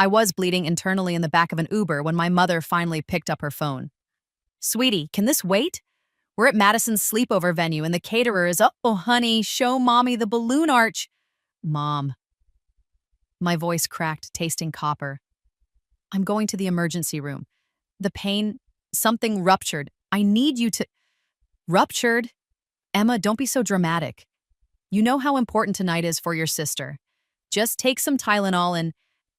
I was bleeding internally in the back of an Uber when my mother finally picked up her phone. Sweetie, can this wait? We're at Madison's sleepover venue and the caterer is, oh, honey, show mommy the balloon arch. Mom. My voice cracked, tasting copper. I'm going to the emergency room. The pain, something ruptured. I need you to. Ruptured? Emma, don't be so dramatic. You know how important tonight is for your sister. Just take some Tylenol and.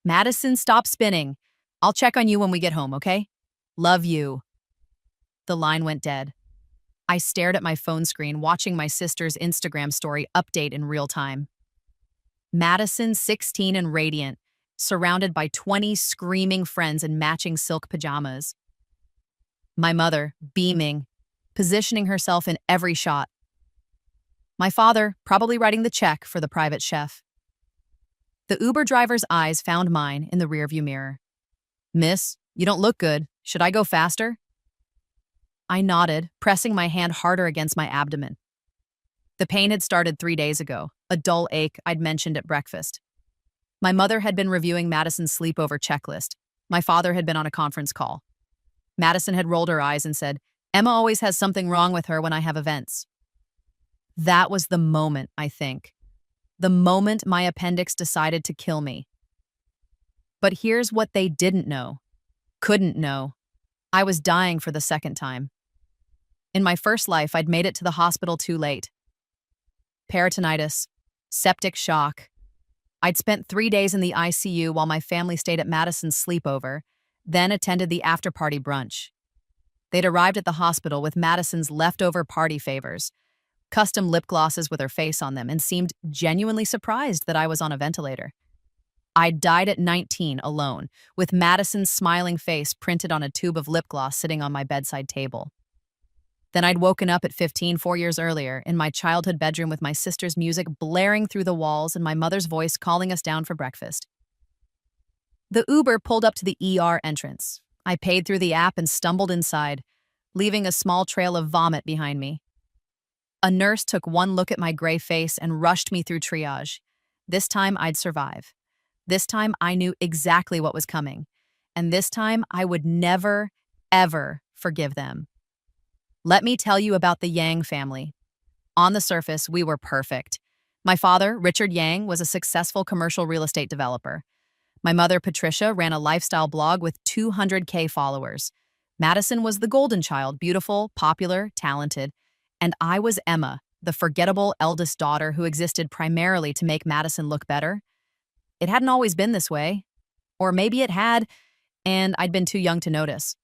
Madison, stop spinning. I'll check on you when we get home, okay? Love you. The line went dead. I stared at my phone screen, watching my sister's Instagram story update in real time. Madison, 16 and radiant, surrounded by 20 screaming friends in matching silk pajamas. My mother, beaming, positioning herself in every shot. My father, probably writing the check for the private chef. The Uber driver's eyes found mine in the rearview mirror. Miss, you don't look good. Should I go faster? I nodded, pressing my hand harder against my abdomen. The pain had started 3 days ago, a dull ache I'd mentioned at breakfast. My mother had been reviewing Madison's sleepover checklist. My father had been on a conference call. Madison had rolled her eyes and said, Emma always has something wrong with her when I have events. That was the moment, I think. The moment my appendix decided to kill me. But here's what they didn't know. Couldn't know. I was dying for the second time. In my first life, I'd made it to the hospital too late. Peritonitis, septic shock. I'd spent 3 days in the ICU while my family stayed at Madison's sleepover, then attended the after-party brunch. They'd arrived at the hospital with Madison's leftover party favors, custom lip glosses with her face on them, and seemed genuinely surprised that I was on a ventilator. I'd died at 19 alone, with Madison's smiling face printed on a tube of lip gloss sitting on my bedside table. Then I'd woken up at 15, 4 years earlier, in my childhood bedroom with my sister's music blaring through the walls and my mother's voice calling us down for breakfast. The Uber pulled up to the ER entrance. I paid through the app and stumbled inside, leaving a small trail of vomit behind me. A nurse took one look at my gray face and rushed me through triage. This time I'd survive. This time I knew exactly what was coming. And this time I would never, ever forgive them. Let me tell you about the Yang family. On the surface, we were perfect. My father, Richard Yang, was a successful commercial real estate developer. My mother, Patricia, ran a lifestyle blog with 200K followers. Madison was the golden child, beautiful, popular, talented. And I was Emma, the forgettable eldest daughter who existed primarily to make Madison look better. It hadn't always been this way. Or maybe it had, and I'd been too young to notice.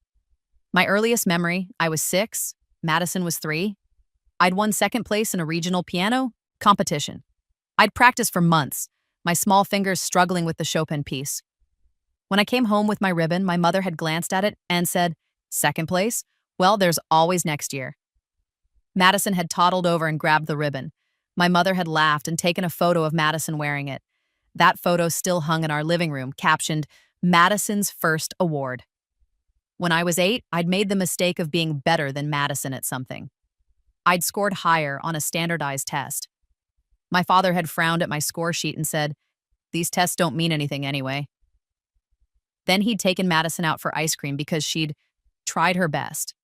My earliest memory, I was 6, Madison was 3. I'd won second place in a regional piano competition. I'd practiced for months, my small fingers struggling with the Chopin piece. When I came home with my ribbon, my mother had glanced at it and said, "Second place? Well, there's always next year." Madison had toddled over and grabbed the ribbon. My mother had laughed and taken a photo of Madison wearing it. That photo still hung in our living room, captioned, "Madison's first award." When I was 8, I'd made the mistake of being better than Madison at something. I'd scored higher on a standardized test. My father had frowned at my score sheet and said, "These tests don't mean anything anyway." Then he'd taken Madison out for ice cream because she'd tried her best.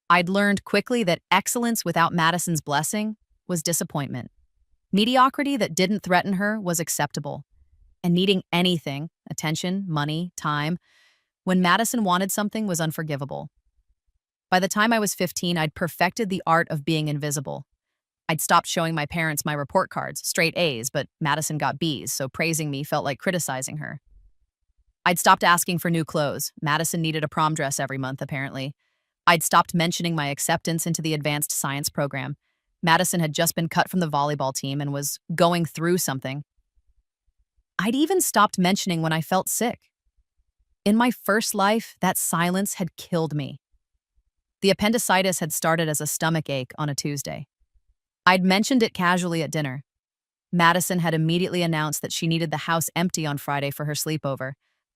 I'd learned quickly that excellence without Madison's blessing was disappointment. Mediocrity that didn't threaten her was acceptable. And needing anything, attention, money, time, when Madison wanted something was unforgivable. By the time I was 15, I'd perfected the art of being invisible. I'd stopped showing my parents my report cards, straight A's, but Madison got B's, so praising me felt like criticizing her. I'd stopped asking for new clothes. Madison needed a prom dress every month, apparently. I'd stopped mentioning my acceptance into the advanced science program. Madison had just been cut from the volleyball team and was going through something. I'd even stopped mentioning when I felt sick. In my first life, that silence had killed me. The appendicitis had started as a stomach ache on a Tuesday. I'd mentioned it casually at dinner. Madison had immediately announced that she needed the house empty on Friday for her sleepover,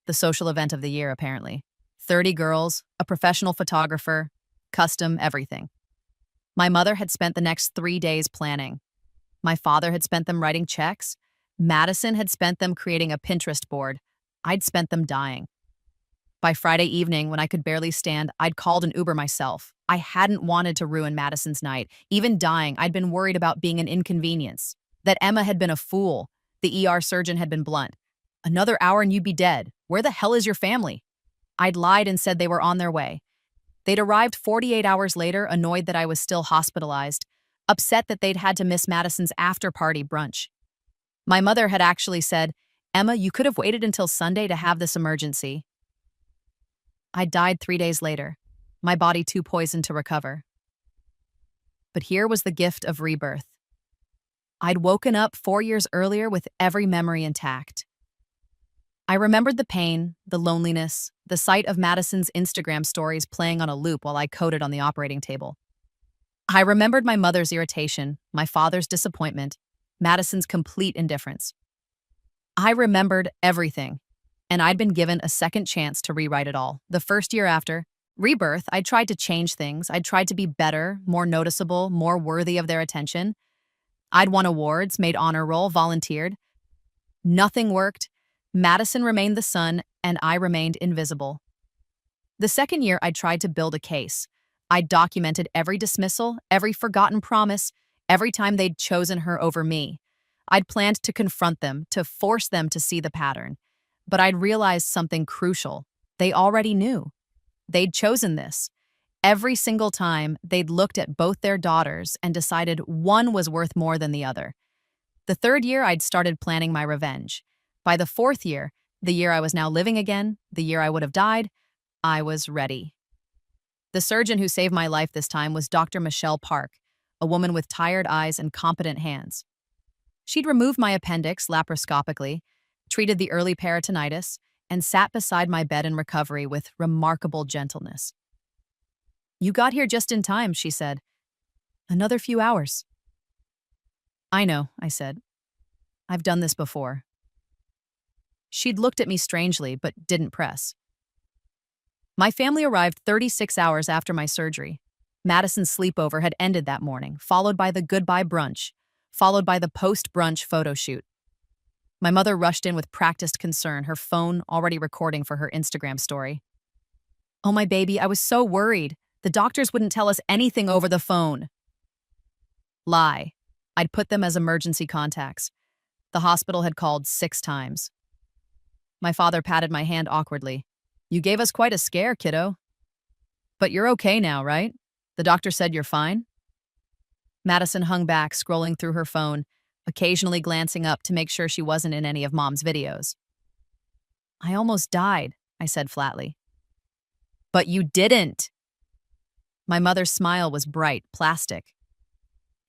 the social event of the year, apparently. 30 girls, a professional photographer, custom everything. My mother had spent the next 3 days planning. My father had spent them writing checks. Madison had spent them creating a Pinterest board. I'd spent them dying. By Friday evening, when I could barely stand, I'd called an Uber myself. I hadn't wanted to ruin Madison's night. Even dying, I'd been worried about being an inconvenience. That Emma had been a fool. The ER surgeon had been blunt. Another hour and you'd be dead. Where the hell is your family? I'd lied and said they were on their way. They'd arrived 48 hours later, annoyed that I was still hospitalized, upset that they'd had to miss Madison's after-party brunch. My mother had actually said, "Emma, you could have waited until Sunday to have this emergency." I died 3 days later, my body too poisoned to recover. But here was the gift of rebirth. I'd woken up 4 years earlier with every memory intact. I remembered the pain, the loneliness, the sight of Madison's Instagram stories playing on a loop while I coded on the operating table. I remembered my mother's irritation, my father's disappointment, Madison's complete indifference. I remembered everything, and I'd been given a second chance to rewrite it all. The first year after Rebirth, I tried to change things. I tried to be better, more noticeable, more worthy of their attention. I'd won awards, made honor roll, volunteered. Nothing worked. Madison remained the sun, and I remained invisible. The second year, I tried to build a case. I documented every dismissal, every forgotten promise, every time they'd chosen her over me. I'd planned to confront them, to force them to see the pattern. But I'd realized something crucial. They already knew. They'd chosen this. Every single time, they'd looked at both their daughters and decided one was worth more than the other. The third year, I'd started planning my revenge. By the fourth year, the year I was now living again, the year I would have died, I was ready. The surgeon who saved my life this time was Dr. Michelle Park, a woman with tired eyes and competent hands. She'd removed my appendix laparoscopically, treated the early peritonitis, and sat beside my bed in recovery with remarkable gentleness. "You got here just in time," she said. "Another few hours." "I know," I said. "I've done this before." She'd looked at me strangely, but didn't press. My family arrived 36 hours after my surgery. Madison's sleepover had ended that morning, followed by the goodbye brunch, followed by the post-brunch photo shoot. My mother rushed in with practiced concern, her phone already recording for her Instagram story. "Oh, my baby, I was so worried. The doctors wouldn't tell us anything over the phone." Lie. I'd put them as emergency contacts. The hospital had called 6 times. My father patted my hand awkwardly. "You gave us quite a scare, kiddo. But you're okay now, right? The doctor said you're fine?" Madison hung back, scrolling through her phone, occasionally glancing up to make sure she wasn't in any of Mom's videos. "I almost died," I said flatly. "But you didn't." My mother's smile was bright, plastic.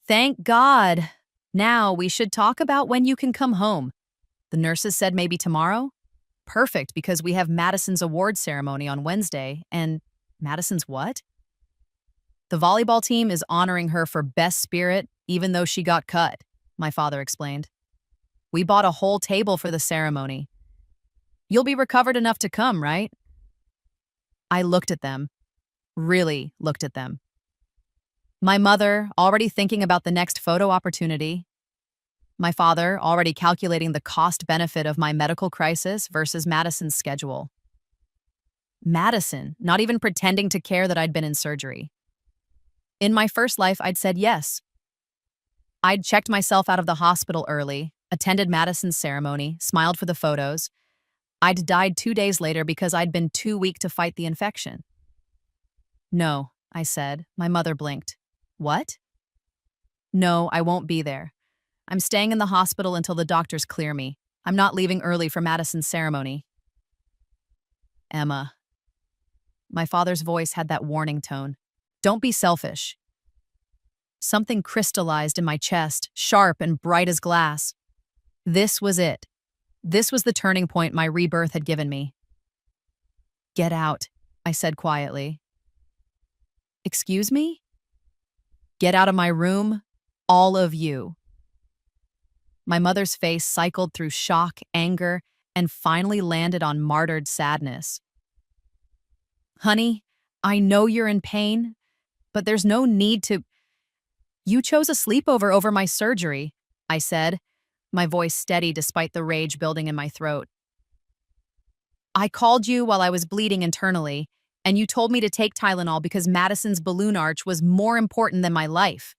"Thank God. Now we should talk about when you can come home. The nurses said maybe tomorrow? Perfect, because we have Madison's award ceremony on Wednesday, and Madison's what? The volleyball team is honoring her for best spirit, even though she got cut," my father explained. "We bought a whole table for the ceremony. You'll be recovered enough to come, right?" I looked at them, really looked at them. My mother, already thinking about the next photo opportunity. My father, already calculating the cost-benefit of my medical crisis versus Madison's schedule. Madison, not even pretending to care that I'd been in surgery. In my first life, I'd said yes. I'd checked myself out of the hospital early, attended Madison's ceremony, smiled for the photos. I'd died 2 days later because I'd been too weak to fight the infection. "No," I said. My mother blinked. "What?" "No, I won't be there. I'm staying in the hospital until the doctors clear me. I'm not leaving early for Madison's ceremony." "Emma." My father's voice had that warning tone. "Don't be selfish." Something crystallized in my chest, sharp and bright as glass. This was it. This was the turning point my rebirth had given me. "Get out," I said quietly. "Excuse me?" "Get out of my room, all of you." My mother's face cycled through shock, anger, and finally landed on martyred sadness. "Honey, I know you're in pain, but there's no need to—" "You chose a sleepover over my surgery," I said, my voice steady despite the rage building in my throat. I called you while I was bleeding internally, and you told me to take Tylenol because Madison's balloon arch was more important than my life.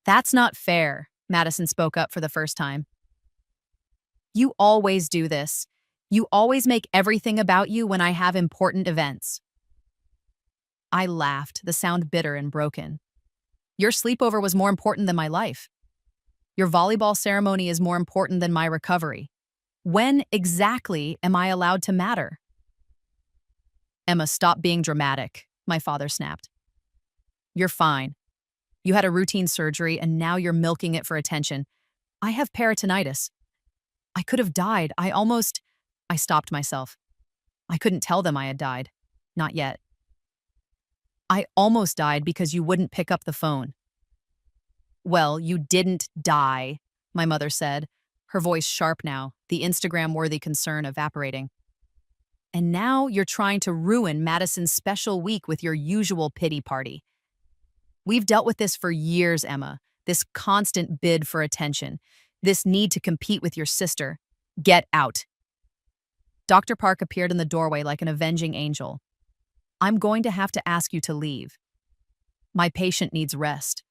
That's not fair, Madison spoke up for the first time. You always do this. You always make everything about you when I have important events. I laughed, the sound bitter and broken. Your sleepover was more important than my life. Your volleyball ceremony is more important than my recovery. When exactly am I allowed to matter? Emma, stop being dramatic, my father snapped. You're fine. You had a routine surgery and now you're milking it for attention. I have peritonitis. I could have died. I stopped myself. I couldn't tell them I had died. Not yet. I almost died because you wouldn't pick up the phone. Well, you didn't die, my mother said, her voice sharp now, the Instagram-worthy concern evaporating. And now you're trying to ruin Madison's special week with your usual pity party. We've dealt with this for years, Emma, this constant bid for attention, this need to compete with your sister. Get out. Dr. Park appeared in the doorway like an avenging angel. I'm going to have to ask you to leave. My patient needs rest.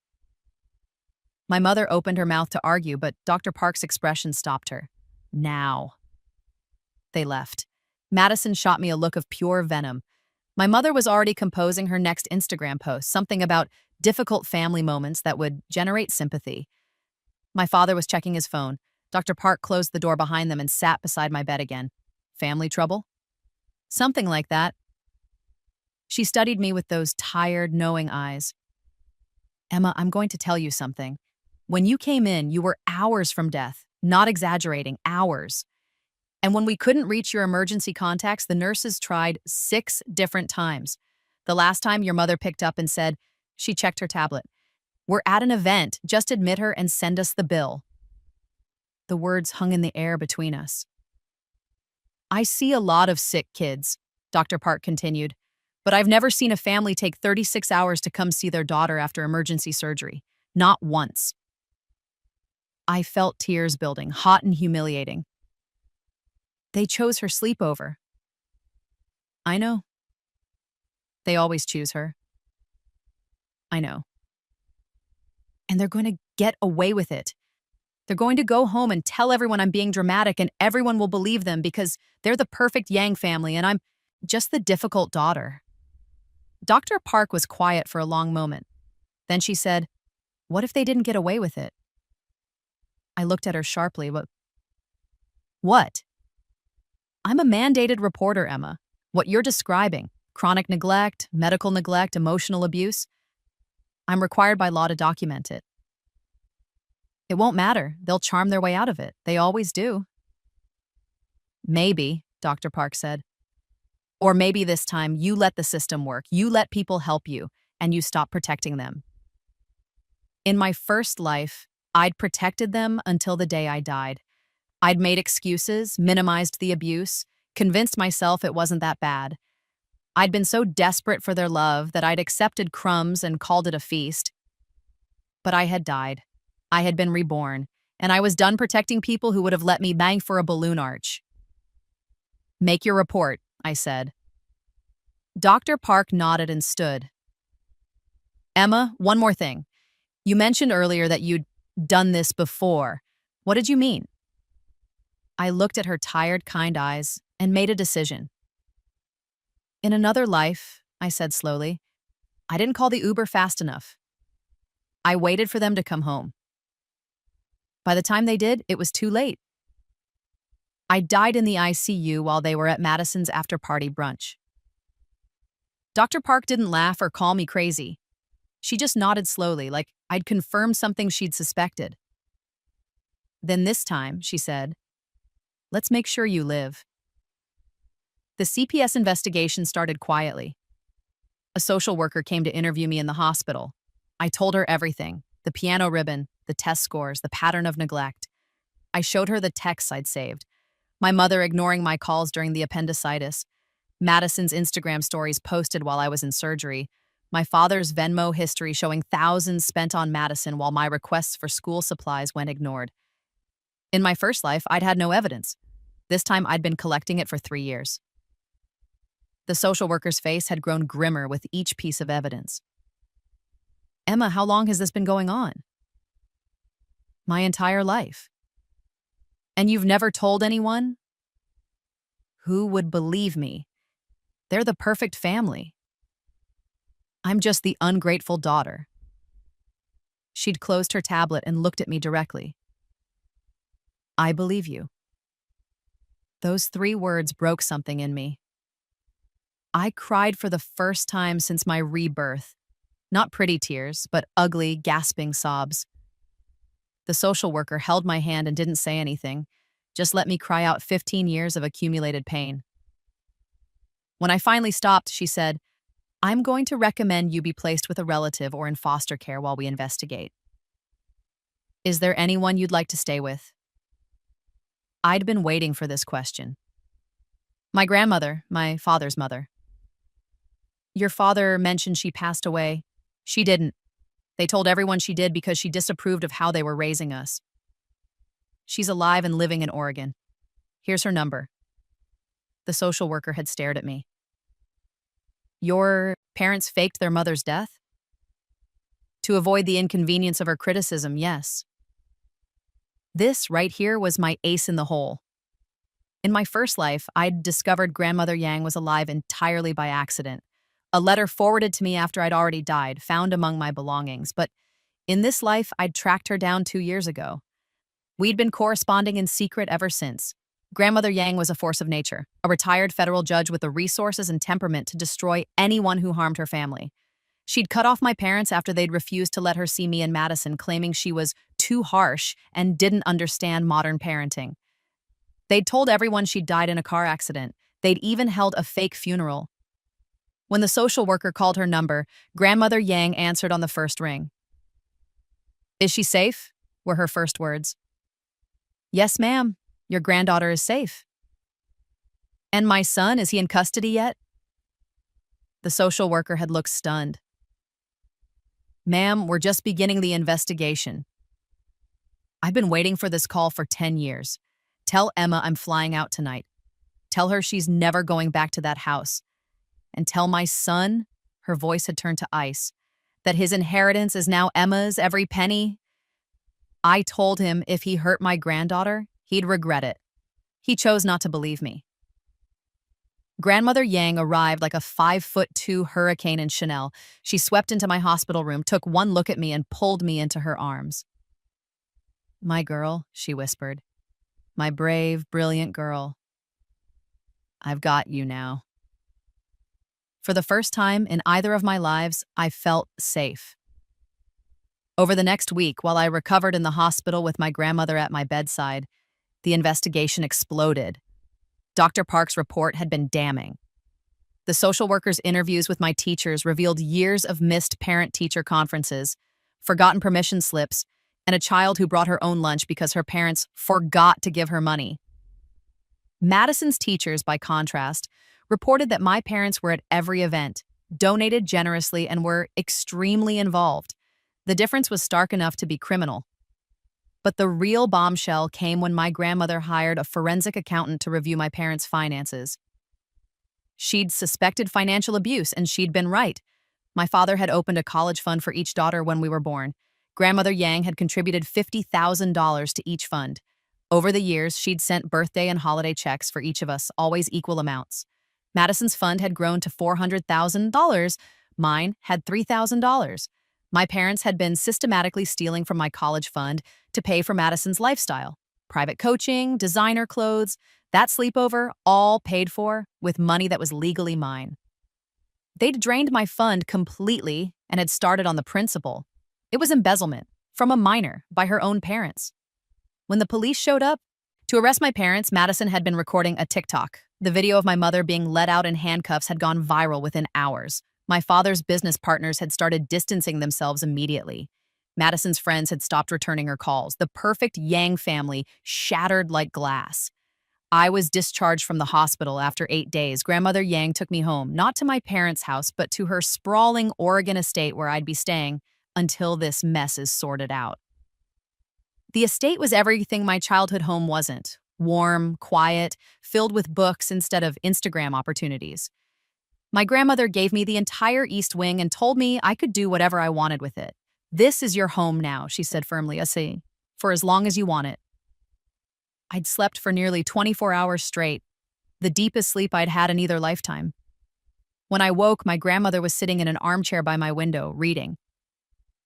My mother opened her mouth to argue, but Dr. Park's expression stopped her. Now. They left. Madison shot me a look of pure venom. My mother was already composing her next Instagram post, something about difficult family moments that would generate sympathy. My father was checking his phone. Dr. Park closed the door behind them and sat beside my bed again. Family trouble? Something like that. She studied me with those tired, knowing eyes. Emma, I'm going to tell you something. When you came in, you were hours from death. Not exaggerating, hours. And when we couldn't reach your emergency contacts, the nurses tried 6 different times. The last time your mother picked up and said, she checked her tablet. We're at an event. Just admit her and send us the bill. The words hung in the air between us. I see a lot of sick kids, Dr. Park continued, but I've never seen a family take 36 hours to come see their daughter after emergency surgery. Not once. I felt tears building, hot and humiliating. They chose her sleepover. I know. They always choose her. I know. And they're going to get away with it. They're going to go home and tell everyone I'm being dramatic and everyone will believe them because they're the perfect Yang family and I'm just the difficult daughter. Dr. Park was quiet for a long moment. Then she said, what if they didn't get away with it? I looked at her sharply. What? I'm a mandated reporter, Emma. What you're describing, chronic neglect, medical neglect, emotional abuse, I'm required by law to document it. It won't matter. They'll charm their way out of it. They always do. Maybe, Dr. Park said. Or maybe this time you let the system work, you let people help you, and you stop protecting them. In my first life, I'd protected them until the day I died. I'd made excuses, minimized the abuse, convinced myself it wasn't that bad. I'd been so desperate for their love that I'd accepted crumbs and called it a feast. But I had died. I had been reborn, and I was done protecting people who would have let me bang for a balloon arch. Make your report, I said. Dr. Park nodded and stood. Emma, one more thing. You mentioned earlier that you'd done this before. What did you mean? I looked at her tired, kind eyes and made a decision. In another life, I said slowly, I didn't call the Uber fast enough. I waited for them to come home. By the time they did, it was too late. I died in the ICU while they were at Madison's after-party brunch. Dr. Park didn't laugh or call me crazy. She just nodded slowly, like I'd confirmed something she'd suspected. Then this time, she said, let's make sure you live. The CPS investigation started quietly. A social worker came to interview me in the hospital. I told her everything, the piano ribbon, the test scores, the pattern of neglect. I showed her the texts I'd saved, my mother ignoring my calls during the appendicitis, Madison's Instagram stories posted while I was in surgery, my father's Venmo history showing thousands spent on Madison while my requests for school supplies went ignored. In my first life, I'd had no evidence. This time I'd been collecting it for 3 years. The social worker's face had grown grimmer with each piece of evidence. Emma, how long has this been going on? My entire life. And you've never told anyone? Who would believe me? They're the perfect family. I'm just the ungrateful daughter. She'd closed her tablet and looked at me directly. I believe you. Those 3 words broke something in me. I cried for the first time since my rebirth. Not pretty tears, but ugly, gasping sobs. The social worker held my hand and didn't say anything, just let me cry out 15 years of accumulated pain. When I finally stopped, she said, I'm going to recommend you be placed with a relative or in foster care while we investigate. Is there anyone you'd like to stay with? I'd been waiting for this question. My grandmother, my father's mother. Your father mentioned she passed away. She didn't. They told everyone she did because she disapproved of how they were raising us. She's alive and living in Oregon. Here's her number. The social worker had stared at me. Your parents faked their mother's death? To avoid the inconvenience of her criticism, yes. This right here was my ace in the hole. In my first life, I'd discovered Grandmother Yang was alive entirely by accident. A letter forwarded to me after I'd already died, found among my belongings. But in this life, I'd tracked her down 2 years ago. We'd been corresponding in secret ever since. Grandmother Yang was a force of nature, a retired federal judge with the resources and temperament to destroy anyone who harmed her family. She'd cut off my parents after they'd refused to let her see me and Madison, claiming she was too harsh and didn't understand modern parenting. They'd told everyone she'd died in a car accident. They'd even held a fake funeral. When the social worker called her number, Grandmother Yang answered on the first ring. Is she safe? Were her first words. Yes, ma'am. Your granddaughter is safe. And my son, is he in custody yet? The social worker had looked stunned. Ma'am, we're just beginning the investigation. I've been waiting for this call for 10 years. Tell Emma I'm flying out tonight. Tell her she's never going back to that house. And tell my son, her voice had turned to ice, that his inheritance is now Emma's, every penny. I told him if he hurt my granddaughter, he'd regret it. He chose not to believe me. Grandmother Yang arrived like a 5'2" hurricane in Chanel. She swept into my hospital room, took one look at me, and pulled me into her arms. My girl, she whispered. My brave, brilliant girl. I've got you now. For the first time in either of my lives, I felt safe. Over the next week, while I recovered in the hospital with my grandmother at my bedside, the investigation exploded. Dr. Park's report had been damning. The social worker's interviews with my teachers revealed years of missed parent-teacher conferences, forgotten permission slips, and a child who brought her own lunch because her parents forgot to give her money. Madison's teachers, by contrast, reported that my parents were at every event, donated generously, and were extremely involved. The difference was stark enough to be criminal. But the real bombshell came when my grandmother hired a forensic accountant to review my parents' finances. She'd suspected financial abuse, and she'd been right. My father had opened a college fund for each daughter when we were born. Grandmother Yang had contributed $50,000 to each fund. Over the years, she'd sent birthday and holiday checks for each of us, always equal amounts. Madison's fund had grown to $400,000. Mine had $3,000. My parents had been systematically stealing from my college fund to pay for Madison's lifestyle. Private coaching, designer clothes, that sleepover, all paid for with money that was legally mine. They'd drained my fund completely and had started on the principal. It was embezzlement from a minor by her own parents. When the police showed up to arrest my parents, Madison had been recording a TikTok. The video of my mother being let out in handcuffs had gone viral within hours. My father's business partners had started distancing themselves immediately. Madison's friends had stopped returning her calls. The perfect Yang family shattered like glass. I was discharged from the hospital after 8 days. Grandmother Yang took me home, not to my parents' house, but to her sprawling Oregon estate where I'd be staying until this mess is sorted out. The estate was everything my childhood home wasn't. warm, quiet, filled with books instead of Instagram opportunities. My grandmother gave me the entire East Wing and told me I could do whatever I wanted with it. "This is your home now," she said firmly, "Asi, for as long as you want it." I'd slept for nearly 24 hours straight, the deepest sleep I'd had in either lifetime. When I woke, my grandmother was sitting in an armchair by my window, reading.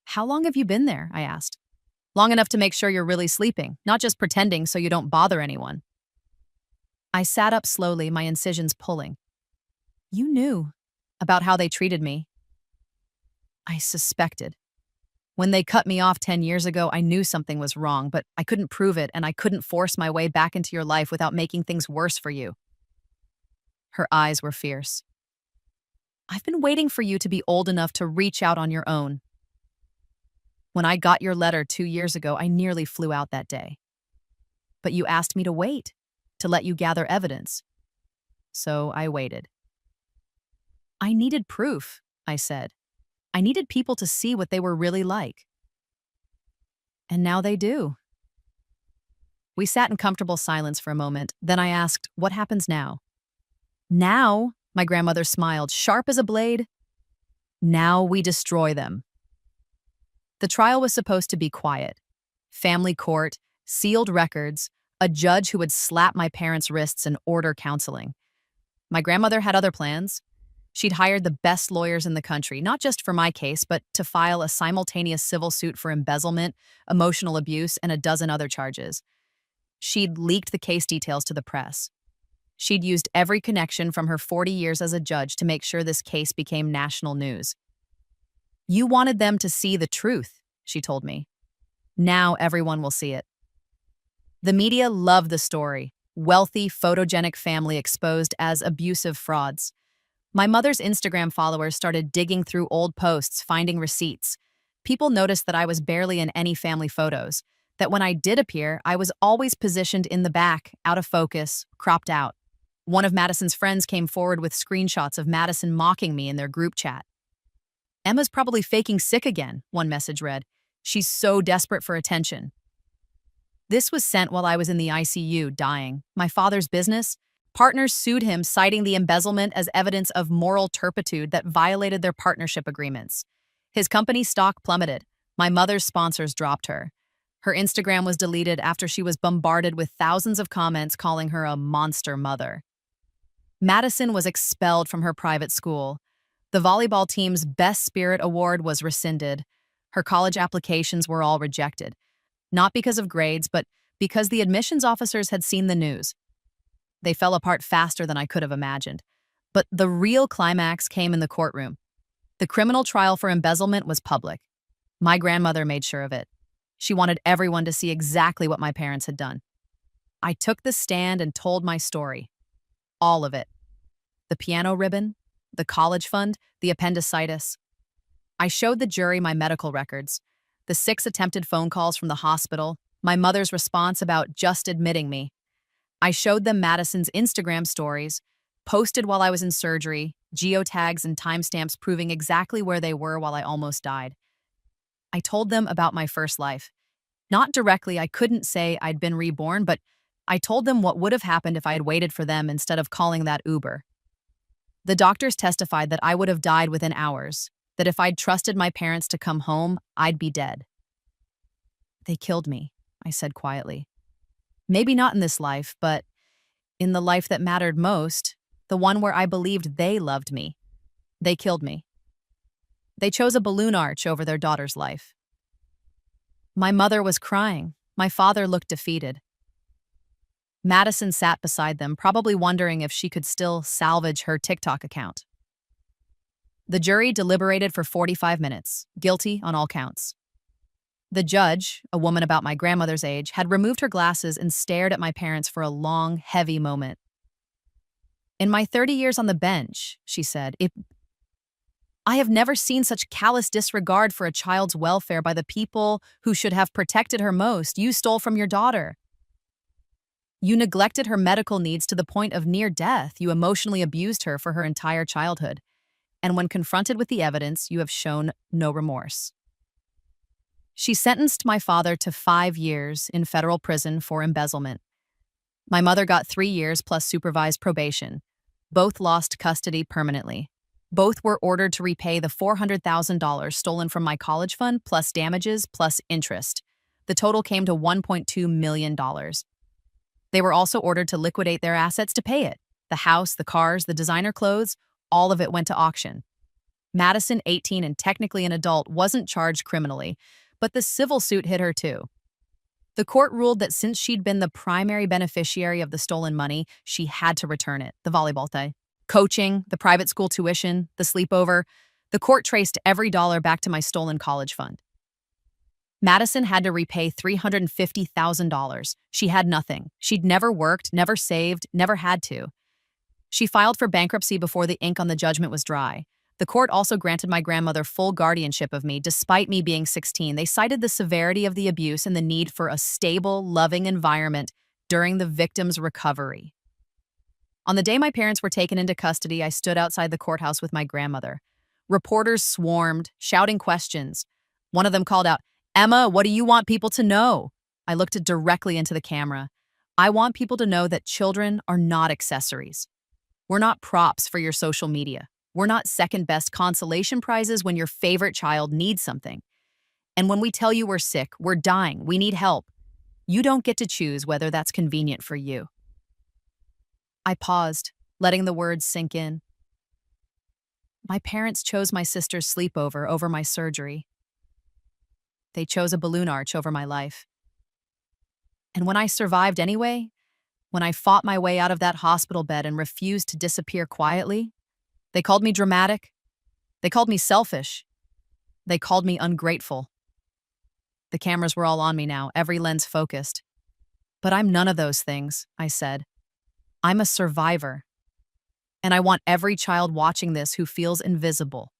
"How long have you been there?" I asked. "Long enough to make sure you're really sleeping, not just pretending so you don't bother anyone." I sat up slowly, my incisions pulling. "You knew about how they treated me." I suspected. When they cut me off 10 years ago, I knew something was wrong, but I couldn't prove it, and I couldn't force my way back into your life without making things worse for you. Her eyes were fierce. "I've been waiting for you to be old enough to reach out on your own. When I got your letter 2 years ago, I nearly flew out that day. But you asked me to wait, to let you gather evidence. So I waited. I needed proof," I said. "I needed people to see what they were really like. And now they do." We sat in comfortable silence for a moment. Then I asked, "What happens now?" "Now," my grandmother smiled, sharp as a blade, "now we destroy them." The trial was supposed to be quiet. Family court, sealed records, a judge who would slap my parents' wrists and order counseling. My grandmother had other plans. She'd hired the best lawyers in the country, not just for my case, but to file a simultaneous civil suit for embezzlement, emotional abuse, and a dozen other charges. She'd leaked the case details to the press. She'd used every connection from her 40 years as a judge to make sure this case became national news. "You wanted them to see the truth," she told me. "Now everyone will see it." The media loved the story. Wealthy, photogenic family exposed as abusive frauds. My mother's Instagram followers started digging through old posts, finding receipts. People noticed that I was barely in any family photos, that when I did appear, I was always positioned in the back, out of focus, cropped out. One of Madison's friends came forward with screenshots of Madison mocking me in their group chat. "Emma's probably faking sick again," one message read. "She's so desperate for attention." This was sent while I was in the ICU, dying. My father's business? Partners sued him, citing the embezzlement as evidence of moral turpitude that violated their partnership agreements. His company's stock plummeted. My mother's sponsors dropped her. Her Instagram was deleted after she was bombarded with thousands of comments calling her a monster mother. Madison was expelled from her private school. The volleyball team's Best Spirit Award was rescinded. Her college applications were all rejected. Not because of grades, but because the admissions officers had seen the news. They fell apart faster than I could have imagined. But the real climax came in the courtroom. The criminal trial for embezzlement was public. My grandmother made sure of it. She wanted everyone to see exactly what my parents had done. I took the stand and told my story. All of it. The piano ribbon, the college fund, the appendicitis. I showed the jury my medical records, the 6 attempted phone calls from the hospital, my mother's response about just admitting me. I showed them Madison's Instagram stories, posted while I was in surgery, geotags and timestamps proving exactly where they were while I almost died. I told them about my first life. Not directly, I couldn't say I'd been reborn, but I told them what would have happened if I had waited for them instead of calling that Uber. The doctors testified that I would have died within hours, that if I'd trusted my parents to come home, I'd be dead. "They killed me," I said quietly. "Maybe not in this life, but in the life that mattered most, the one where I believed they loved me. They killed me. They chose a balloon arch over their daughter's life." My mother was crying. My father looked defeated. Madison sat beside them, probably wondering if she could still salvage her TikTok account. The jury deliberated for 45 minutes, guilty on all counts. The judge, a woman about my grandmother's age, had removed her glasses and stared at my parents for a long, heavy moment. "In my 30 years on the bench," she said, I have never seen such callous disregard for a child's welfare by the people who should have protected her most. You stole from your daughter. You neglected her medical needs to the point of near death. You emotionally abused her for her entire childhood. And when confronted with the evidence, you have shown no remorse." She sentenced my father to 5 years in federal prison for embezzlement. My mother got 3 years plus supervised probation. Both lost custody permanently. Both were ordered to repay the $400,000 stolen from my college fund plus damages plus interest. The total came to $1.2 million. They were also ordered to liquidate their assets to pay it. The house, the cars, the designer clothes, all of it went to auction. Madison, 18 and technically an adult, wasn't charged criminally, but the civil suit hit her too. The court ruled that since she'd been the primary beneficiary of the stolen money, she had to return it. The volleyball day, coaching, the private school tuition, the sleepover. The court traced every dollar back to my stolen college fund. Madison had to repay $350,000. She had nothing. She'd never worked, never saved, never had to. She filed for bankruptcy before the ink on the judgment was dry. The court also granted my grandmother full guardianship of me, despite me being 16. They cited the severity of the abuse and the need for a stable, loving environment during the victim's recovery. On the day my parents were taken into custody, I stood outside the courthouse with my grandmother. Reporters swarmed, shouting questions. One of them called out, "Emma, what do you want people to know?" I looked directly into the camera. I want people to know that children are not accessories. We're not props for your social media. We're not second-best consolation prizes when your favorite child needs something. And when we tell you we're sick, we're dying, we need help, you don't get to choose whether that's convenient for you. I paused, letting the words sink in. My parents chose my sister's sleepover over my surgery. They chose a balloon arch over my life. And when I survived anyway, when I fought my way out of that hospital bed and refused to disappear quietly, they called me dramatic. They called me selfish. They called me ungrateful. The cameras were all on me now, every lens focused. But I'm none of those things, I said. I'm a survivor. And I want every child watching this who feels invisible,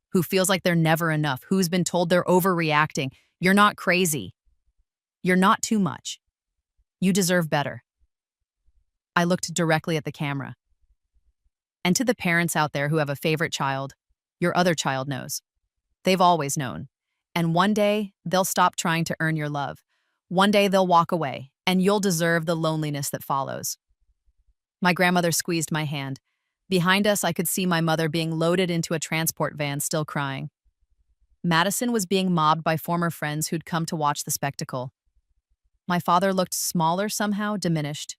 who feels like they're never enough, who's been told they're overreacting. You're not crazy. You're not too much. You deserve better. I looked directly at the camera. And to the parents out there who have a favorite child, your other child knows. They've always known. And one day, they'll stop trying to earn your love. One day, they'll walk away, and you'll deserve the loneliness that follows. My grandmother squeezed my hand. Behind us, I could see my mother being loaded into a transport van, still crying. Madison was being mobbed by former friends who'd come to watch the spectacle. My father looked smaller somehow, diminished.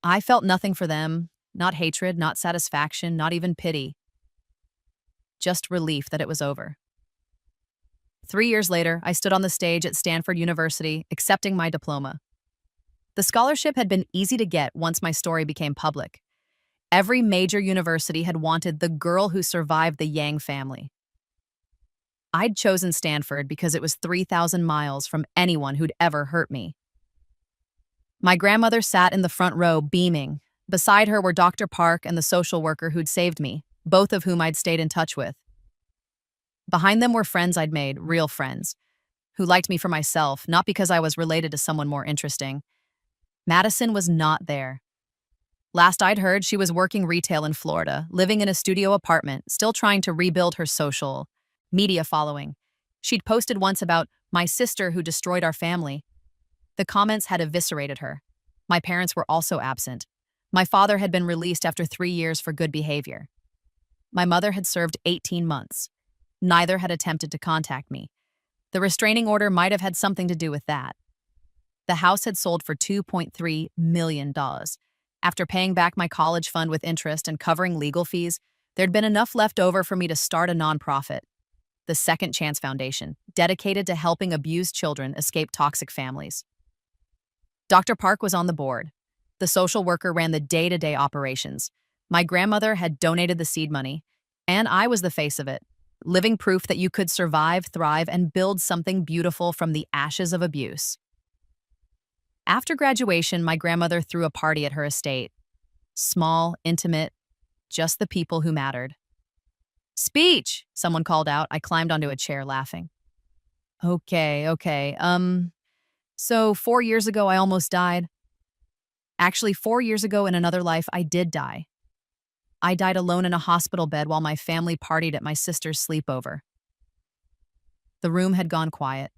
I felt nothing for them. Not hatred, not satisfaction, not even pity. Just relief that it was over. 3 years later, I stood on the stage at Stanford University, accepting my diploma. The scholarship had been easy to get once my story became public. Every major university had wanted the girl who survived the Yang family. I'd chosen Stanford because it was 3,000 miles from anyone who'd ever hurt me. My grandmother sat in the front row, beaming. Beside her were Dr. Park and the social worker who'd saved me, both of whom I'd stayed in touch with. Behind them were friends I'd made, real friends, who liked me for myself, not because I was related to someone more interesting. Madison was not there. Last I'd heard, she was working retail in Florida, living in a studio apartment, still trying to rebuild her social media following. She'd posted once about my sister who destroyed our family. The comments had eviscerated her. My parents were also absent. My father had been released after 3 years for good behavior. My mother had served 18 months. Neither had attempted to contact me. The restraining order might have had something to do with that. The house had sold for $2.3 million. After paying back my college fund with interest and covering legal fees, there'd been enough left over for me to start a nonprofit, the Second Chance Foundation, dedicated to helping abused children escape toxic families. Dr. Park was on the board. The social worker ran the day-to-day operations. My grandmother had donated the seed money, and I was the face of it, living proof that you could survive, thrive, and build something beautiful from the ashes of abuse. After graduation, my grandmother threw a party at her estate. Small, intimate, just the people who mattered. "Speech!" someone called out. I climbed onto a chair, laughing. Okay. So 4 years ago, I almost died. Actually, 4 years ago in another life, I did die. I died alone in a hospital bed while my family partied at my sister's sleepover. The room had gone quiet.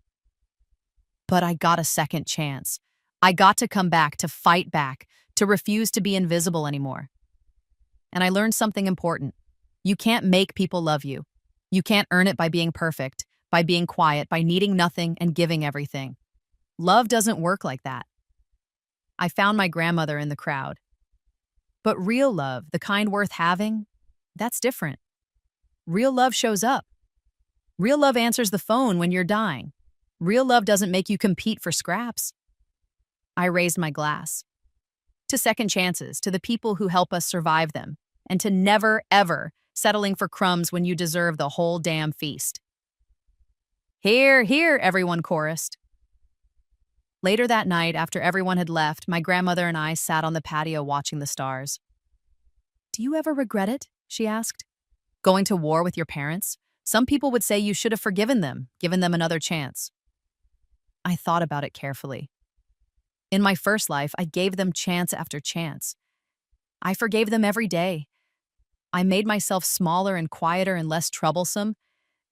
But I got a second chance. I got to come back, to fight back, to refuse to be invisible anymore. And I learned something important. You can't make people love you. You can't earn it by being perfect, by being quiet, by needing nothing and giving everything. Love doesn't work like that. I found my grandmother in the crowd. But real love, the kind worth having, that's different. Real love shows up. Real love answers the phone when you're dying. Real love doesn't make you compete for scraps. I raised my glass. To second chances, to the people who help us survive them, and to never, ever settling for crumbs when you deserve the whole damn feast. Hear, hear, everyone chorused. Later that night, after everyone had left, my grandmother and I sat on the patio watching the stars. "Do you ever regret it?" she asked. "Going to war with your parents? Some people would say you should have forgiven them, given them another chance." I thought about it carefully. In my first life, I gave them chance after chance. I forgave them every day. I made myself smaller and quieter and less troublesome,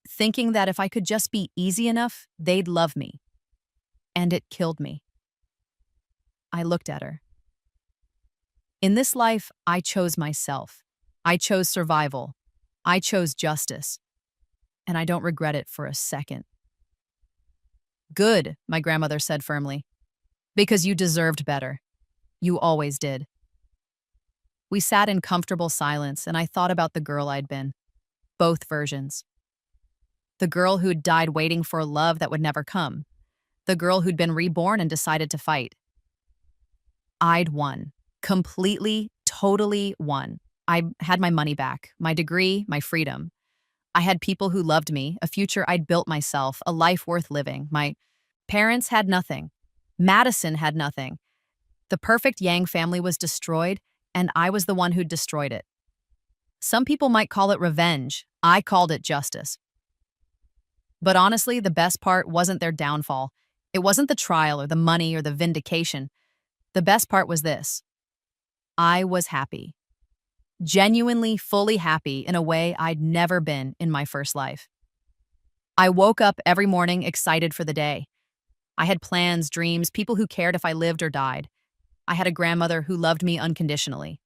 thinking that if I could just be easy enough, they'd love me. And it killed me. I looked at her. In this life, I chose myself. I chose survival. I chose justice. And I don't regret it for a second. "Good," my grandmother said firmly. "Because you deserved better. You always did." We sat in comfortable silence, and I thought about the girl I'd been. Both versions. The girl who'd died waiting for a love that would never come. The girl who'd been reborn and decided to fight. I'd won. Completely, totally won. I had my money back, my degree, my freedom. I had people who loved me, a future I'd built myself, a life worth living. My parents had nothing. Madison had nothing. The perfect Yang family was destroyed, and I was the one who'd destroyed it. Some people might call it revenge. I called it justice. But honestly, the best part wasn't their downfall. It wasn't the trial or the money or the vindication. The best part was this. I was happy. Genuinely, fully happy in a way I'd never been in my first life. I woke up every morning excited for the day. I had plans, dreams, people who cared if I lived or died. I had a grandmother who loved me unconditionally.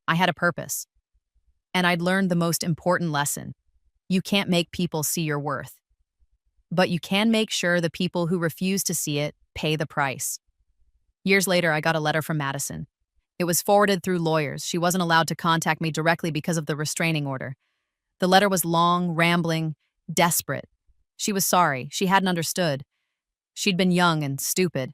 I had a purpose. And I'd learned the most important lesson. You can't make people see your worth. But you can make sure the people who refuse to see it pay the price. Years later, I got a letter from Madison. It was forwarded through lawyers. She wasn't allowed to contact me directly because of the restraining order. The letter was long, rambling, desperate. She was sorry. She hadn't understood. She'd been young and stupid.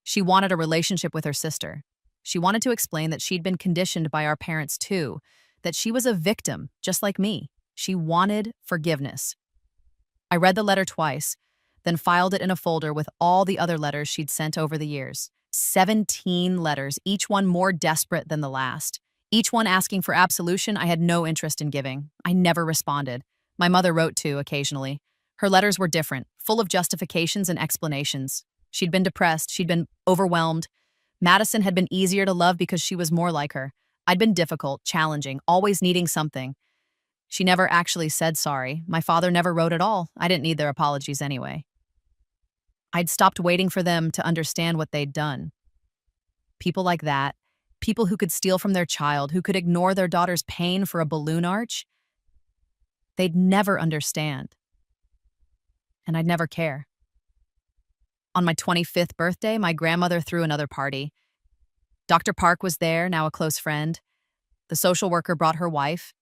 She wanted a relationship with her sister. She wanted to explain that she'd been conditioned by our parents too, that she was a victim, just like me. She wanted forgiveness. I read the letter twice, then filed it in a folder with all the other letters she'd sent over the years. 17 letters, each one more desperate than the last. Each one asking for absolution I had no interest in giving. I never responded. My mother wrote too, occasionally. Her letters were different, full of justifications and explanations. She'd been depressed, she'd been overwhelmed. Madison had been easier to love because she was more like her. I'd been difficult, challenging, always needing something. She never actually said sorry. My father never wrote at all. I didn't need their apologies anyway. I'd stopped waiting for them to understand what they'd done. People like that, people who could steal from their child, who could ignore their daughter's pain for a balloon arch, they'd never understand. And I'd never care. On my 25th birthday, my grandmother threw another party. Dr. Park was there, now a close friend. The social worker brought her wife.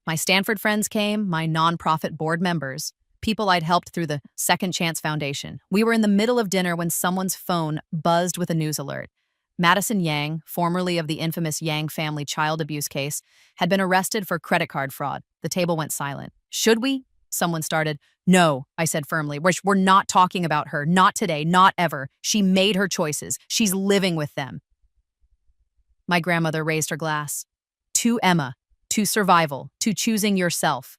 My Stanford friends came, my nonprofit board members, people I'd helped through the Second Chance Foundation. We were in the middle of dinner when someone's phone buzzed with a news alert. Madison Yang, formerly of the infamous Yang family child abuse case, had been arrested for credit card fraud. The table went silent. "Should we?" Someone started. "No," I said firmly. We're not talking about her. Not today, not ever. She made her choices. She's living with them." My grandmother raised her glass. "To Emma. To survival, to choosing yourself."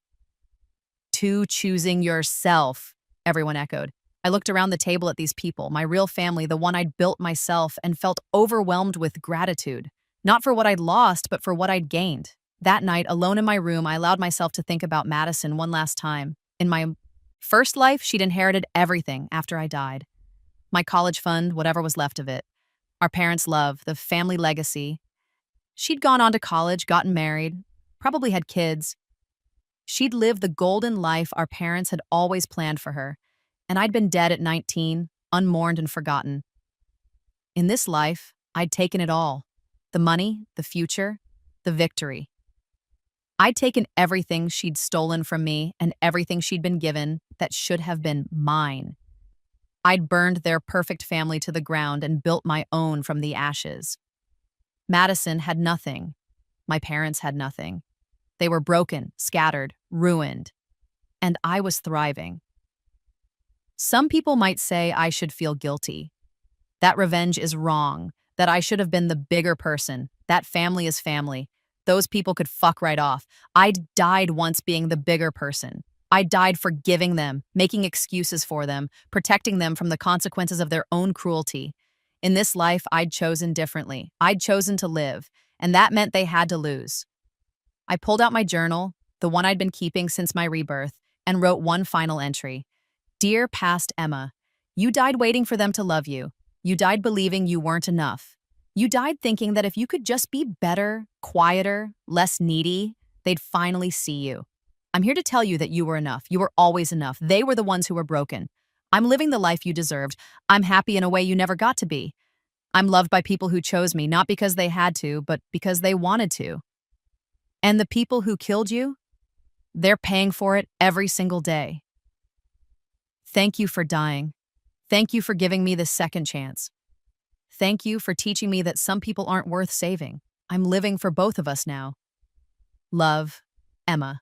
"To choosing yourself," everyone echoed. I looked around the table at these people, my real family, the one I'd built myself, and felt overwhelmed with gratitude. Not for what I'd lost, but for what I'd gained. That night, alone in my room, I allowed myself to think about Madison one last time. In my first life, she'd inherited everything after I died. My college fund, whatever was left of it. Our parents' love, the family legacy. She'd gone on to college, gotten married, probably had kids. She'd lived the golden life our parents had always planned for her, and I'd been dead at 19, unmourned and forgotten. In this life, I'd taken it all: the money, the future, the victory. I'd taken everything she'd stolen from me and everything she'd been given that should have been mine. I'd burned their perfect family to the ground and built my own from the ashes. Madison had nothing. My parents had nothing. They were broken, scattered, ruined. And I was thriving. Some people might say I should feel guilty. That revenge is wrong. That I should have been the bigger person. That family is family. Those people could fuck right off. I'd died once being the bigger person. I died forgiving them, making excuses for them, protecting them from the consequences of their own cruelty. In this life, I'd chosen differently. I'd chosen to live, and that meant they had to lose. I pulled out my journal, the one I'd been keeping since my rebirth, and wrote one final entry. Dear past Emma, you died waiting for them to love you. You died believing you weren't enough. You died thinking that if you could just be better, quieter, less needy, they'd finally see you. I'm here to tell you that you were enough. You were always enough. They were the ones who were broken. I'm living the life you deserved. I'm happy in a way you never got to be. I'm loved by people who chose me, not because they had to, but because they wanted to. And the people who killed you, they're paying for it every single day. Thank you for dying. Thank you for giving me this second chance. Thank you for teaching me that some people aren't worth saving. I'm living for both of us now. Love, Emma.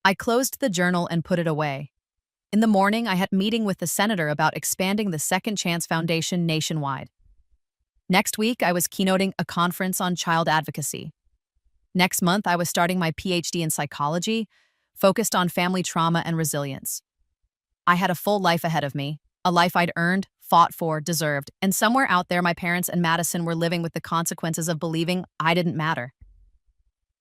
I closed the journal and put it away. In the morning, I had a meeting with the senator about expanding the Second Chance Foundation nationwide. Next week, I was keynoting a conference on child advocacy. Next month, I was starting my PhD in psychology, focused on family trauma and resilience. I had a full life ahead of me, a life I'd earned, fought for, deserved, and somewhere out there my parents and Madison were living with the consequences of believing I didn't matter.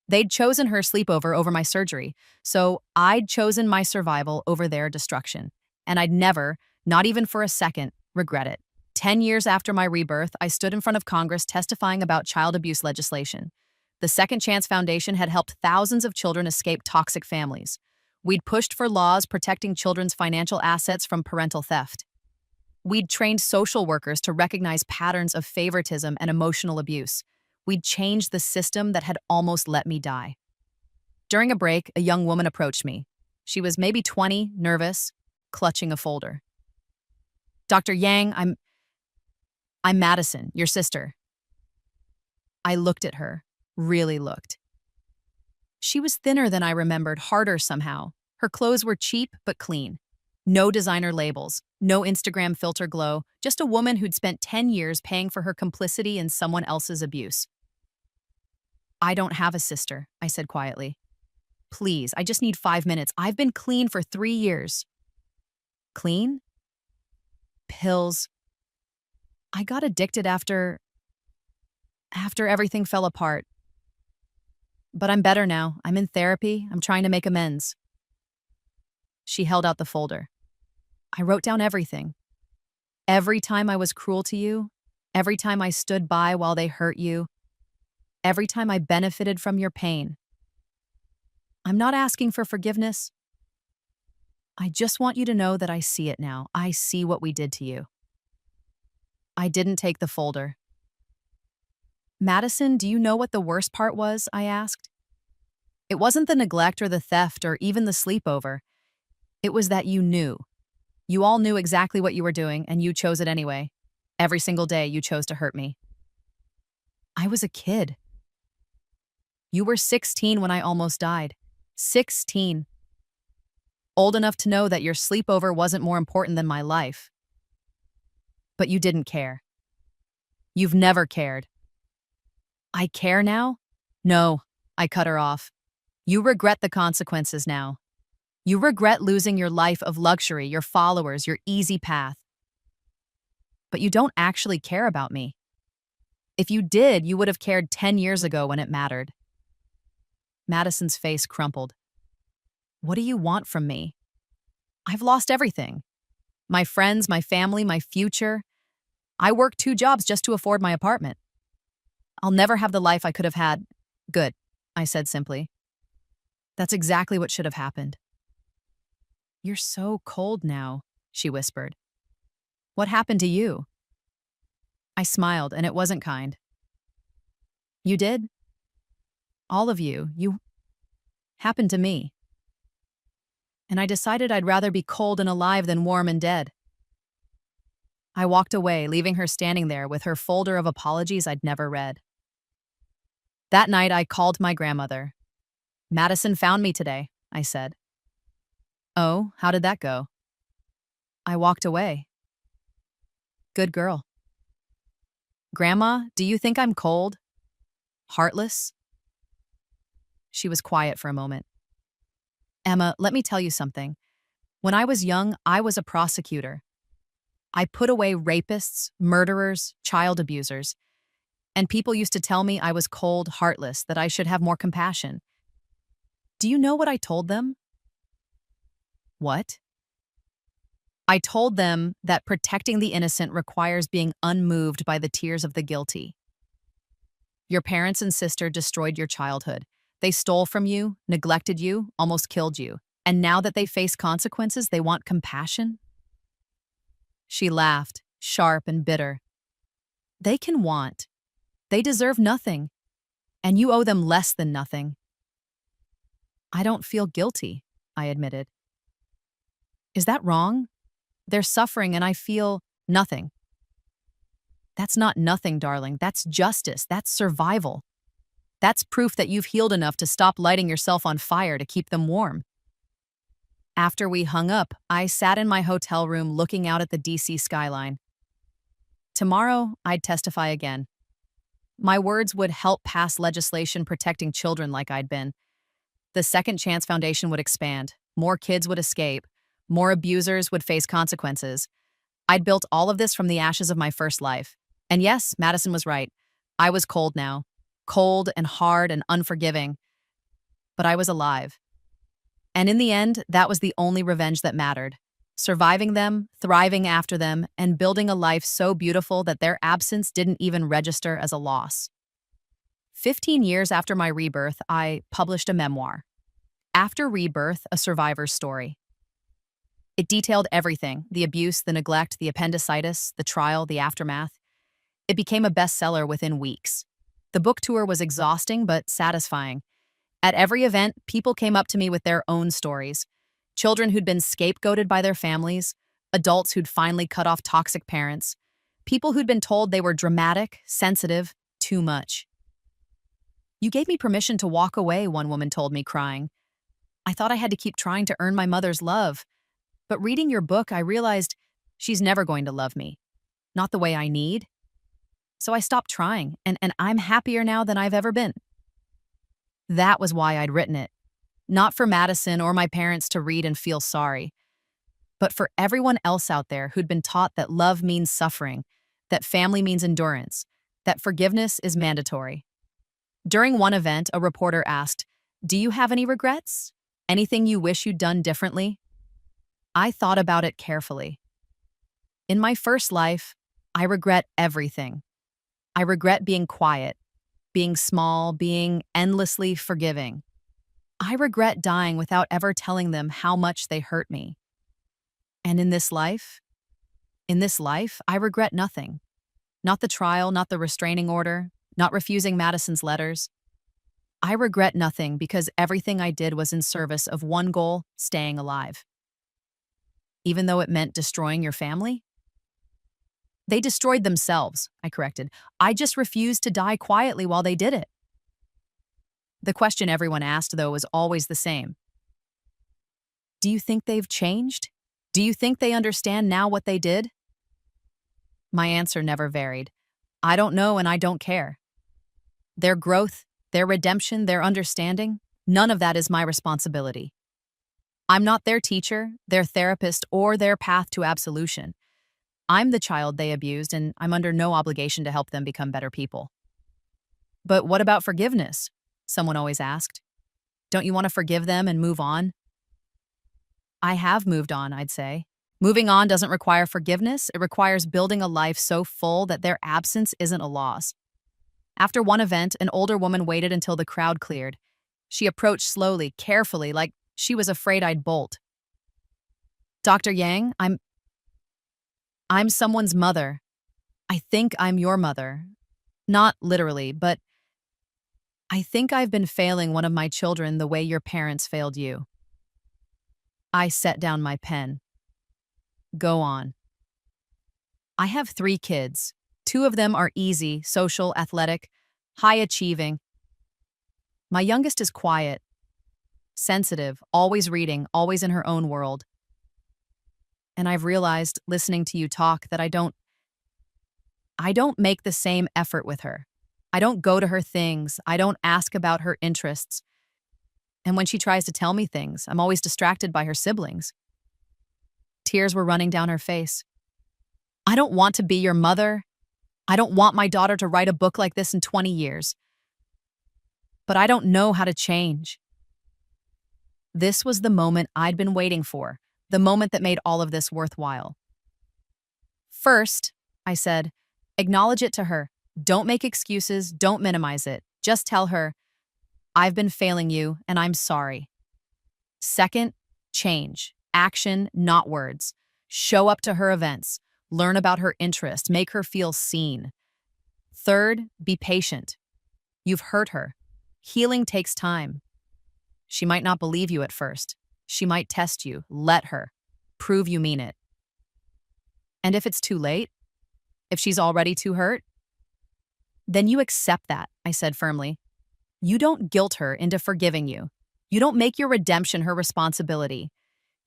They'd chosen her sleepover over my surgery, so I'd chosen my survival over their destruction. And I'd never, not even for a second, regret it. 10 years after my rebirth, I stood in front of Congress testifying about child abuse legislation. The Second Chance Foundation had helped thousands of children escape toxic families. We'd pushed for laws protecting children's financial assets from parental theft. We'd trained social workers to recognize patterns of favoritism and emotional abuse. We'd changed the system that had almost let me die. During a break, a young woman approached me. She was maybe 20, nervous, clutching a folder. Dr. Yang, I'm Madison, your sister. I looked at her, really looked. She was thinner than I remembered, harder somehow. Her clothes were cheap but clean. No designer labels, no Instagram filter glow, just a woman who'd spent 10 years paying for her complicity in someone else's abuse. I don't have a sister, I said quietly. Please, I just need 5 minutes. I've been clean for 3 years. Clean? Pills. I got addicted after everything fell apart. But I'm better now. I'm in therapy. I'm trying to make amends. She held out the folder. I wrote down everything. Every time I was cruel to you, every time I stood by while they hurt you, every time I benefited from your pain. I'm not asking for forgiveness. I just want you to know that I see it now. I see what we did to you. I didn't take the folder. Madison, do you know what the worst part was? I asked. It wasn't the neglect or the theft or even the sleepover. It was that you knew. You all knew exactly what you were doing, and you chose it anyway. Every single day, you chose to hurt me. I was a kid. You were 16 when I almost died. 16. Old enough to know that your sleepover wasn't more important than my life. But you didn't care. You've never cared. I care now? No, I cut her off. You regret the consequences now. You regret losing your life of luxury, your followers, your easy path. But you don't actually care about me. If you did, you would have cared 10 years ago when it mattered. Madison's face crumpled. What do you want from me? I've lost everything. My friends, my family, my future. I worked 2 jobs just to afford my apartment. I'll never have the life I could have had. Good, I said simply. That's exactly what should have happened. You're so cold now, she whispered. What happened to you? I smiled, and it wasn't kind. You did? All of you. You happened to me. And I decided I'd rather be cold and alive than warm and dead. I walked away, leaving her standing there with her folder of apologies I'd never read. That night, I called my grandmother. Madison found me today, I said. Oh, how did that go? I walked away. Good girl. Grandma, do you think I'm cold? Heartless? She was quiet for a moment. Emma, let me tell you something. When I was young, I was a prosecutor. I put away rapists, murderers, child abusers, and people used to tell me I was cold, heartless, that I should have more compassion. Do you know what I told them? What? I told them that protecting the innocent requires being unmoved by the tears of the guilty. Your parents and sister destroyed your childhood. They stole from you, neglected you, almost killed you. And now that they face consequences, they want compassion? She laughed, sharp and bitter. They can want. They deserve nothing. And you owe them less than nothing. I don't feel guilty, I admitted. Is that wrong? They're suffering and I feel nothing. That's not nothing, darling. That's justice. That's survival. That's proof that you've healed enough to stop lighting yourself on fire to keep them warm. After we hung up, I sat in my hotel room looking out at the DC skyline. Tomorrow, I'd testify again. My words would help pass legislation protecting children like I'd been. The Second Chance Foundation would expand. More kids would escape. More abusers would face consequences. I'd built all of this from the ashes of my first life. And yes, Madison was right. I was cold now. Cold and hard and unforgiving. But I was alive. And in the end, that was the only revenge that mattered. Surviving them, thriving after them, and building a life so beautiful that their absence didn't even register as a loss. 15 years after my rebirth, I published a memoir. After Rebirth, a survivor's story. It detailed everything, the abuse, the neglect, the appendicitis, the trial, the aftermath. It became a bestseller within weeks. The book tour was exhausting but satisfying. At every event, people came up to me with their own stories. Children who'd been scapegoated by their families, adults who'd finally cut off toxic parents, people who'd been told they were dramatic, sensitive, too much. You gave me permission to walk away, one woman told me, crying. I thought I had to keep trying to earn my mother's love. But reading your book, I realized she's never going to love me. Not the way I need. So I stopped trying, and I'm happier now than I've ever been. That was why I'd written it. Not for Madison or my parents to read and feel sorry, but for everyone else out there who'd been taught that love means suffering, that family means endurance, that forgiveness is mandatory. During one event, a reporter asked, "Do you have any regrets? Anything you wish you'd done differently?" I thought about it carefully. In my first life, I regret everything. I regret being quiet, being small, being endlessly forgiving. I regret dying without ever telling them how much they hurt me. And in this life, I regret nothing. Not the trial, not the restraining order, not refusing Madison's letters. I regret nothing because everything I did was in service of one goal, staying alive. Even though it meant destroying your family? They destroyed themselves, I corrected. I just refused to die quietly while they did it. The question everyone asked, though, was always the same. Do you think they've changed? Do you think they understand now what they did? My answer never varied. I don't know and I don't care. Their growth, their redemption, their understanding, none of that is my responsibility. I'm not their teacher, their therapist, or their path to absolution. I'm the child they abused, and I'm under no obligation to help them become better people. But what about forgiveness? Someone always asked. Don't you want to forgive them and move on? I have moved on, I'd say. Moving on doesn't require forgiveness, it requires building a life so full that their absence isn't a loss. After one event, an older woman waited until the crowd cleared. She approached slowly, carefully, like she was afraid I'd bolt. Dr. Yang, I'm someone's mother. I think I'm your mother. Not literally, but I think I've been failing one of my children the way your parents failed you. I set down my pen. Go on. I have 3 kids. 2 of them are easy, social, athletic, high achieving. My youngest is quiet, sensitive, always reading, always in her own world. And I've realized, listening to you talk, that I don't make the same effort with her. I don't go to her things. I don't ask about her interests. And when she tries to tell me things, I'm always distracted by her siblings. Tears were running down her face. I don't want to be your mother. I don't want my daughter to write a book like this in 20 years. But I don't know how to change. This was the moment I'd been waiting for, the moment that made all of this worthwhile. First, I said, acknowledge it to her. Don't make excuses, don't minimize it. Just tell her, I've been failing you and I'm sorry. Second, change. Action, not words. Show up to her events. Learn about her interests. Make her feel seen. Third, be patient. You've hurt her. Healing takes time. She might not believe you at first. She might test you. Let her. Prove you mean it. And if it's too late, if she's already too hurt, then you accept that, I said firmly. You don't guilt her into forgiving you. You don't make your redemption her responsibility.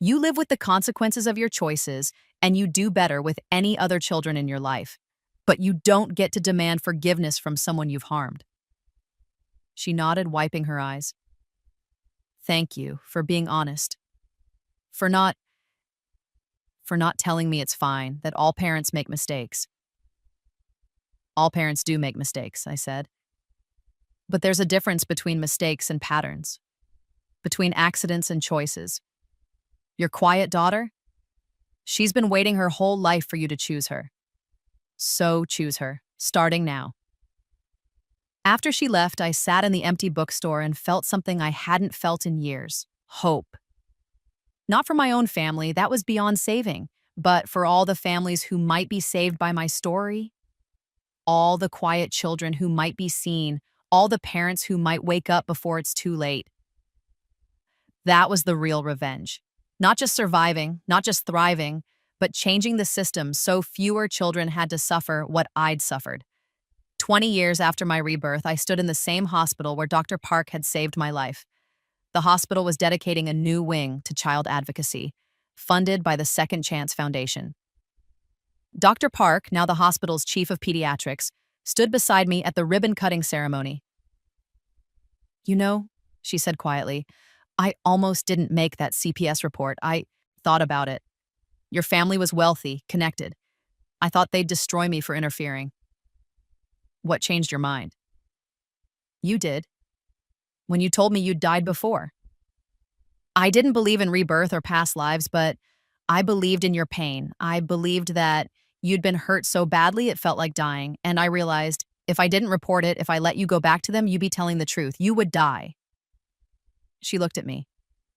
You live with the consequences of your choices, and you do better with any other children in your life. But you don't get to demand forgiveness from someone you've harmed. She nodded, wiping her eyes. Thank you for being honest. For not telling me it's fine, that all parents make mistakes. All parents do make mistakes, I said. But there's a difference between mistakes and patterns, between accidents and choices. Your quiet daughter? She's been waiting her whole life for you to choose her. So choose her, starting now. After she left, I sat in the empty bookstore and felt something I hadn't felt in years: hope. Not for my own family, that was beyond saving, but for all the families who might be saved by my story, all the quiet children who might be seen, all the parents who might wake up before it's too late. That was the real revenge. Not just surviving, not just thriving, but changing the system so fewer children had to suffer what I'd suffered. 20 years after my rebirth, I stood in the same hospital where Dr. Park had saved my life. The hospital was dedicating a new wing to child advocacy, funded by the Second Chance Foundation. Dr. Park, now the hospital's chief of pediatrics, stood beside me at the ribbon-cutting ceremony. You know, she said quietly, I almost didn't make that CPS report. I thought about it. Your family was wealthy, connected. I thought they'd destroy me for interfering. What changed your mind? You did. When you told me you'd died before. I didn't believe in rebirth or past lives, but I believed in your pain. I believed that you'd been hurt so badly it felt like dying. And I realized if I didn't report it, if I let you go back to them, you'd be telling the truth. You would die. She looked at me.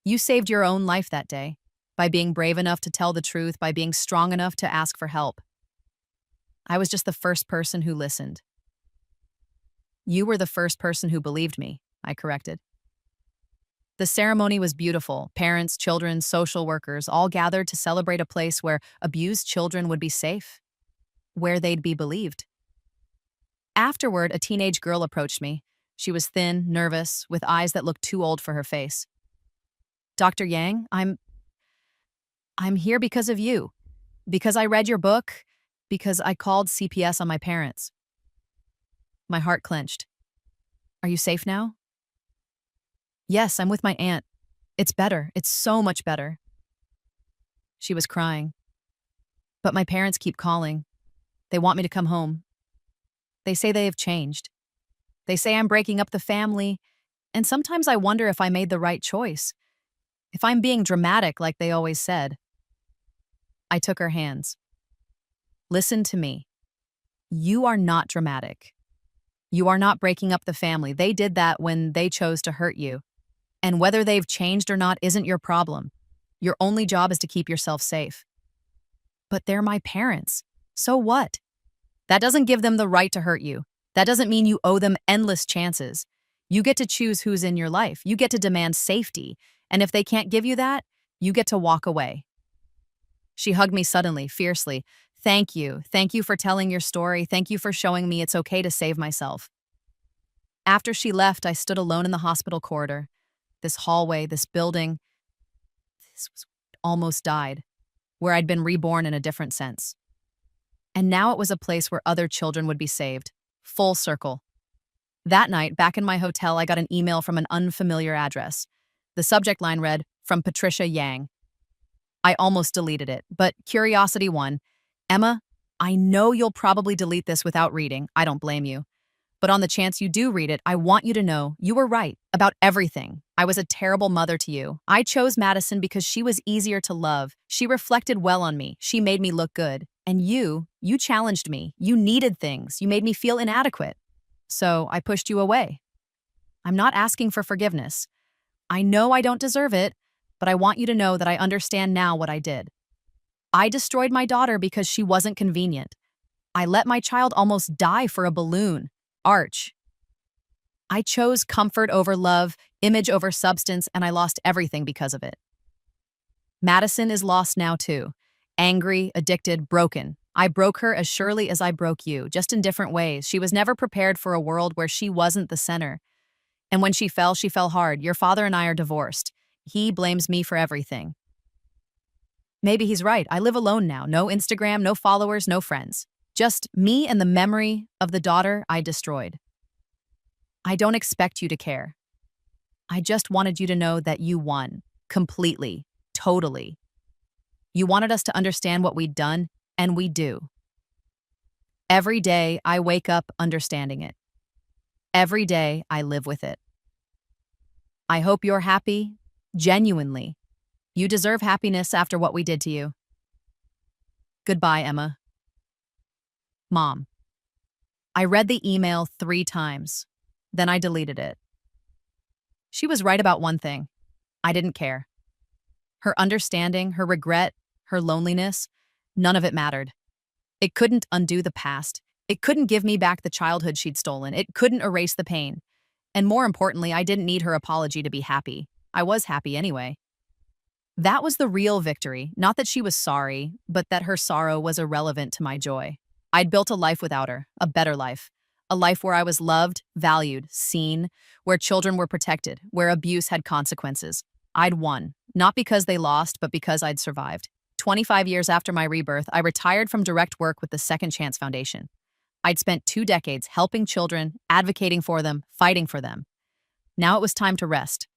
You saved your own life that day, by being brave enough to tell the truth, by being strong enough to ask for help. I was just the first person who listened. You were the first person who believed me, I corrected. The ceremony was beautiful. Parents, children, social workers all gathered to celebrate a place where abused children would be safe, where they'd be believed. Afterward, a teenage girl approached me. She was thin, nervous, with eyes that looked too old for her face. Dr. Yang, I'm here because of you. Because I read your book. Because I called CPS on my parents. My heart clenched. Are you safe now? Yes, I'm with my aunt. It's better. It's so much better. She was crying. But my parents keep calling. They want me to come home. They say they have changed. They say I'm breaking up the family, and sometimes I wonder if I made the right choice, if I'm being dramatic like they always said. I took her hands. Listen to me. You are not dramatic. You are not breaking up the family. They did that when they chose to hurt you. And whether they've changed or not isn't your problem. Your only job is to keep yourself safe. But they're my parents. So what? That doesn't give them the right to hurt you. That doesn't mean you owe them endless chances. You get to choose who's in your life. You get to demand safety. And if they can't give you that, you get to walk away. She hugged me suddenly, fiercely. Thank you. Thank you for telling your story. Thank you for showing me it's okay to save myself. After she left, I stood alone in the hospital corridor. This hallway, this building, this was almost died, where I'd been reborn in a different sense. And now it was a place where other children would be saved. Full circle. That night, back in my hotel, I got an email from an unfamiliar address. The subject line read, "From Patricia Yang." I almost deleted it, but curiosity won. Emma, I know you'll probably delete this without reading. I don't blame you. But on the chance you do read it, I want you to know you were right about everything. I was a terrible mother to you. I chose Madison because she was easier to love. She reflected well on me. She made me look good. And you challenged me. You needed things. You made me feel inadequate. So I pushed you away. I'm not asking for forgiveness. I know I don't deserve it, but I want you to know that I understand now what I did. I destroyed my daughter because she wasn't convenient. I let my child almost die for a balloon. Arch. I chose comfort over love, image over substance, and I lost everything because of it. Madison is lost now too. Angry, addicted, broken. I broke her as surely as I broke you, just in different ways. She was never prepared for a world where she wasn't the center. And when she fell hard. Your father and I are divorced. He blames me for everything. Maybe he's right. I live alone now. No Instagram, no followers, no friends. Just me and the memory of the daughter I destroyed. I don't expect you to care. I just wanted you to know that you won. Completely. Totally. You wanted us to understand what we'd done, and we do. Every day I wake up understanding it. Every day I live with it. I hope you're happy, genuinely. You deserve happiness after what we did to you. Goodbye, Emma. Mom. I read the email 3 times. Then I deleted it. She was right about one thing. I didn't care. Her understanding, her regret, her loneliness, none of it mattered. It couldn't undo the past. It couldn't give me back the childhood she'd stolen. It couldn't erase the pain. And more importantly, I didn't need her apology to be happy. I was happy anyway. That was the real victory, not that she was sorry, but that her sorrow was irrelevant to my joy. I'd built a life without her, a better life. A life where I was loved, valued, seen, where children were protected, where abuse had consequences. I'd won, not because they lost, but because I'd survived. 25 years after my rebirth, I retired from direct work with the Second Chance Foundation. I'd spent 2 decades helping children, advocating for them, fighting for them. Now it was time to rest.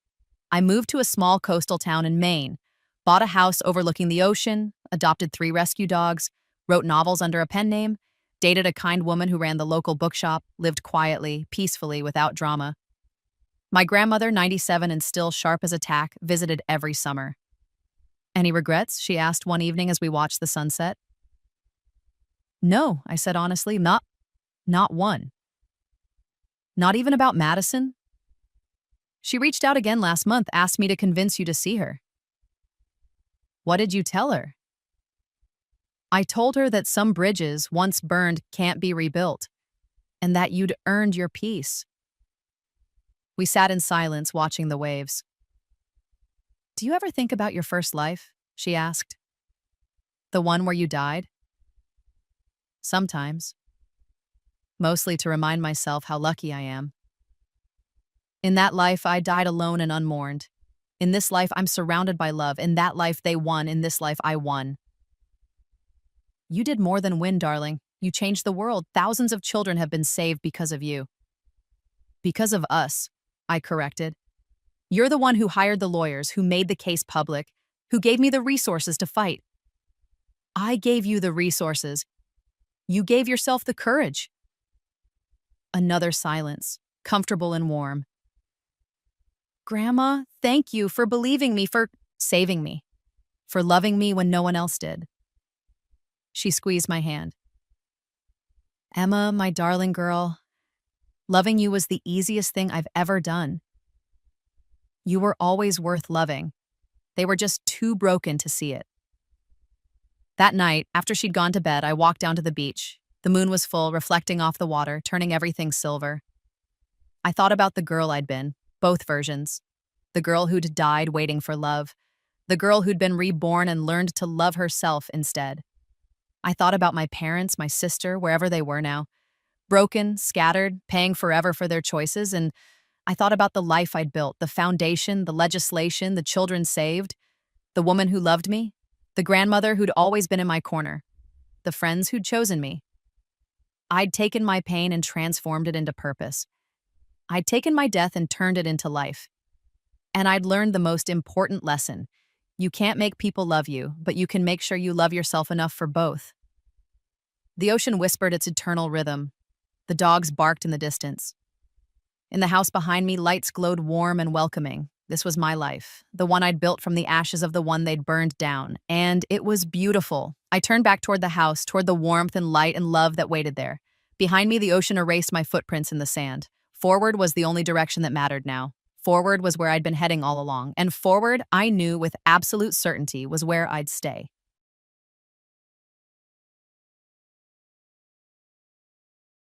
I moved to a small coastal town in Maine, bought a house overlooking the ocean, adopted 3 rescue dogs, wrote novels under a pen name, dated a kind woman who ran the local bookshop, lived quietly, peacefully, without drama. My grandmother, 97 and still sharp as a tack, visited every summer. Any regrets? She asked one evening as we watched the sunset. No, I said honestly, not one. Not even about Madison? She reached out again last month, asked me to convince you to see her. What did you tell her? I told her that some bridges, once burned, can't be rebuilt, and that you'd earned your peace. We sat in silence, watching the waves. Do you ever think about your first life? She asked. The one where you died? Sometimes. Mostly to remind myself how lucky I am. In that life, I died alone and unmourned. In this life, I'm surrounded by love. In that life, they won. In this life, I won. You did more than win, darling. You changed the world. Thousands of children have been saved because of you. Because of us, I corrected. You're the one who hired the lawyers, who made the case public, who gave me the resources to fight. I gave you the resources. You gave yourself the courage. Another silence, comfortable and warm. Grandma, thank you for believing me, for saving me, for loving me when no one else did. She squeezed my hand. Emma, my darling girl, loving you was the easiest thing I've ever done. You were always worth loving. They were just too broken to see it. That night, after she'd gone to bed, I walked down to the beach. The moon was full, reflecting off the water, turning everything silver. I thought about the girl I'd been, both versions. The girl who'd died waiting for love. The girl who'd been reborn and learned to love herself instead. I thought about my parents, my sister, wherever they were now. Broken, scattered, paying forever for their choices, and I thought about the life I'd built, the foundation, the legislation, the children saved, the woman who loved me, the grandmother who'd always been in my corner, the friends who'd chosen me. I'd taken my pain and transformed it into purpose. I'd taken my death and turned it into life. And I'd learned the most important lesson. You can't make people love you, but you can make sure you love yourself enough for both. The ocean whispered its eternal rhythm. The dogs barked in the distance. In the house behind me, lights glowed warm and welcoming. This was my life, the one I'd built from the ashes of the one they'd burned down. And it was beautiful. I turned back toward the house, toward the warmth and light and love that waited there. Behind me, the ocean erased my footprints in the sand. Forward was the only direction that mattered now. Forward was where I'd been heading all along, and forward, I knew with absolute certainty, was where I'd stay.